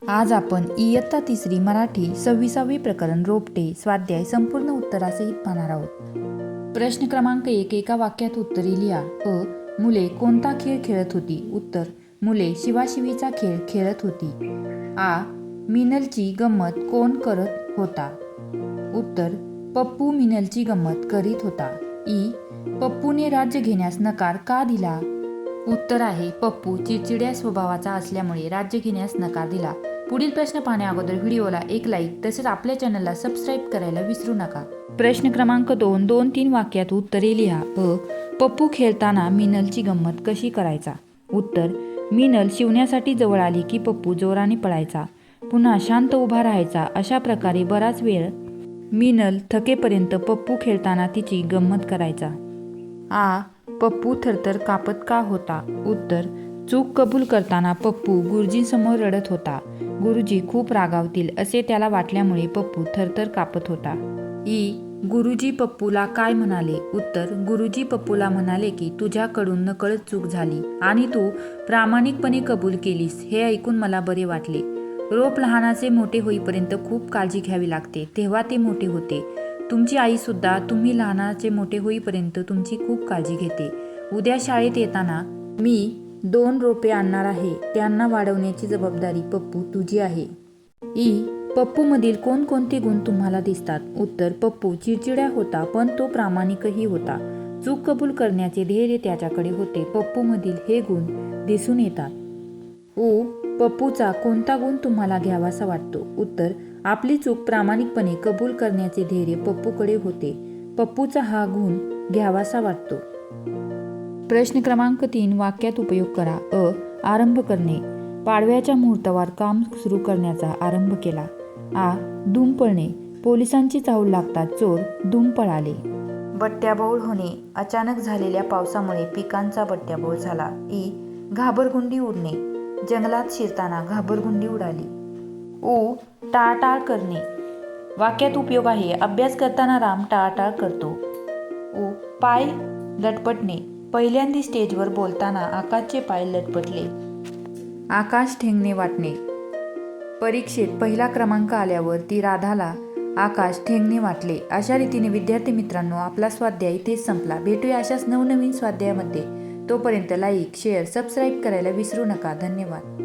आज आपण इयत्ता तिसरी मराठी 26वे प्रकरण रोपटे स्वाध्याय संपूर्ण उत्तरासहित पाहणार आहोत। प्रश्न क्रमांक 1 एका वाक्यात उत्तरे लिहा। मुले कोणता खेळ खेळत होती? उत्तर मुले शिवाशिवीचा खेळ खेळत होती। मिनलची गंमत कोण करत होता? उत्तर पप्पू मिनलची गंमत करीत होता। पप्पूने राज्य घेण्यास नकार का दिला? उत्तर आहे पप्पू चिडचिड्या स्वभावाचा असल्यामुळे राज्य घेण्यास नकार दिला। पुढील प्रश्न पाहण्या अगोदर व्हिडिओला एक लाईक तसेच आपल्या चॅनलला सबस्क्राईब करायला विसरू नका। प्रश्न क्रमांक 2 2-3 वाक्यात उत्तरे लिहा। पप्पू खेळताना मिनलची गंमत कशी करायचा? उत्तर मिनल शिवण्यासाठी जवळ आली की पप्पू जोराने पळायचा, पुन्हा शांत उभा राहायचा। अशा प्रकारे बराच वेळ मिनल थकेपर्यंत पप्पू खेळताना तिची गंमत करायचा। पप्पू थरथर कापत का होता? उत्तर चूक कबूल करताना पप्पू गुरुजींसमोर रडत होता। गुरुजी खूप रागावतील असे त्याला वाटल्यामुळे पप्पू थरथर कापत होता। गुरुजी पप्पूला काय म्हणाले? उत्तर गुरुजी पप्पूला म्हणाले की तुझ्याकडून नकळत चूक झाली आणि तू प्रामाणिकपणे कबूल केलीस, हे ऐकून मला बरे वाटले। रोप लहानाचे मोठे होईपर्यंत खूप काळजी घ्यावी लागते, तेव्हा ते मोठे होते। तुमची आई सुद्धा तुम्ही लहानाचे मोठे होईपर्यंत तुमची खूप काळजी घेते। उद्या शाळेत येताना मी 2 रोपे आणणार आहे, त्यांना वाढवण्याची जबाबदारी पप्पू तुझी आहे। पप्पू मधील कोणकोणते गुण तुम्हाला दिसतात? उत्तर पप्पू चिडचिड्या होता पण तो प्रामाणिकही होता। चूक कबूल करण्याचे धैर्य त्याच्याकडे होते। पप्पू मधील हे गुण दिसून येतात। पप्पूचा कोणता गुण तुम्हाला घ्यावासा वाटतो? उत्तर आपली चूक प्रामाणिकपणे कबूल करण्याचे धैर्य पप्पूकडे होते। पप्पूचा हा गुण घ्यावासा वाटतो। प्रश्न क्रमांक 3 वाक्यात उपयोग करा। आरंभ करणे, पाडव्याच्या मुहूर्तावर काम सुरू करण्याचा आरंभ केला। धूम पळणे, पोलिसांची चाहूल लागतात चोर धूम पळाले। बट्ट्याबोळ होणे, अचानक झालेल्या पावसामुळे पिकांचा बट्ट्याबोळ झाला। घाबरगुंडी उडणे, जंगलात शिरताना घाबरगुंडी उडाली। टाळाटाळ करणे, वाक्यात उपयोग आहे अभ्यास करताना राम टाळाटाळ करतो। पाय लटपटणे, पहिल्यांदा स्टेजवर बोलताना आकाशचे पाय लटपटले। आकाश ठेंगणे वाटणे, परीक्षेत पहिला क्रमांक आल्यावर ती राधाला आकाश ठेंगणे वाटले। अशा रीतीने विद्यार्थी मित्रांनो आपला स्वाध्याय इथेच संपला। भेटूया अशाच नवनवीन स्वाध्यायामध्ये। तोपर्यंत लाईक, शेअर, सबस्क्राईब करायला विसरू नका। धन्यवाद।